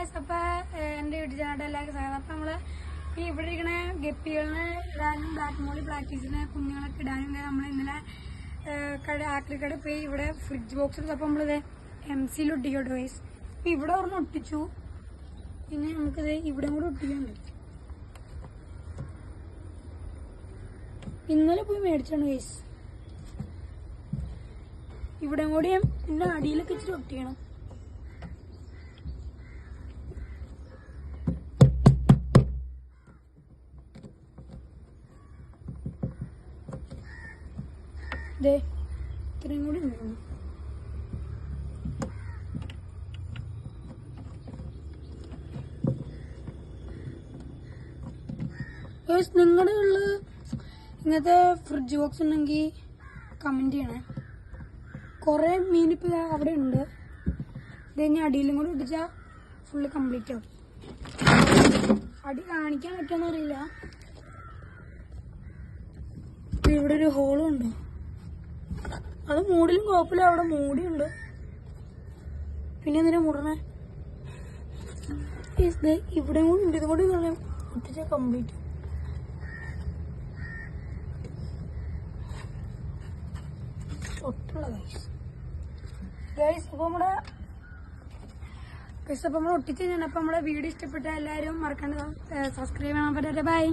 Guys, അപ്പൊ എന്റെ YouTube ചാനലിന്റെ എല്ലാവർക്കും സ്വാഗതം. അപ്പൊ നമ്മള് ഈ ഇവിടെ ഇരിക്കണ ഗപ്പികളിനെ ഇടാനും ബ്ലാക്ക് മോളി പ്രാക്ടീസിന് കുഞ്ഞുങ്ങളൊക്കെ ഇടാനും നമ്മൾ ഇന്നലെ ആക്രിക്കട പോയി ഇവിടെ ഫ്രിഡ്ജ് ബോക്സ് എടുത്തപ്പോൾ നമ്മളിത് MC ഒട്ടിക്കോട്ടെ ഗൈസ്. അപ്പൊ ഇവിടെ ഒരെണ്ണം ഒട്ടിച്ചു, പിന്നെ നമുക്കിത് ഇവിടെ കൂടെ ഒട്ടിക്കാനുണ്ട്. ഇന്നലെ പോയി മേടിച്ചാണ് ഗൈസ്. ഇവിടെ കൂടി പിന്നെ അടിയിലൊക്കെ ഇച്ചിരി ഒട്ടിക്കണം. ഇത്രയും കൂടി ഉണ്ടാവും. നിങ്ങളുടെ ഉള്ള ഇങ്ങനത്തെ ഫ്രിഡ്ജ് ബോക്സ് ഉണ്ടെങ്കിൽ കമന്റ് ചെയ്യണേ. കുറെ മീനിപ്പോ അവിടെ ഉണ്ട്. ഇത് കഴിഞ്ഞാൽ അടിയിലും കൂടി ഒട്ടിച്ചാൽ ഫുള്ള് കംപ്ലീറ്റ് ആവും. അടി കാണിക്കാൻ പറ്റുമെന്ന് അറിയില്ല. ഇവിടെ ഒരു ഹോളും ഉണ്ട്. അത് മൂടിലും കുഴപ്പമില്ല, അവിടെ മൂടിയുണ്ട്. പിന്നെ എന്തിനാ മൂടണേ? ഇവിടെ കൂടി ഉണ്ട്. ഇതും കൂടി ഒട്ടിച്ച കംപ്ലീറ്റ്. ഒട്ടുള്ള ഗൈസ് അപ്പൊ നമ്മൾ ഒട്ടിച്ച് കഴിഞ്ഞാൽ. അപ്പൊ നമ്മുടെ വീഡിയോ ഇഷ്ടപ്പെട്ട എല്ലാവരും മറക്കാണ്ട് സബ്സ്ക്രൈബ് ചെയ്യാൻ പറ്റാതെ. ബൈ.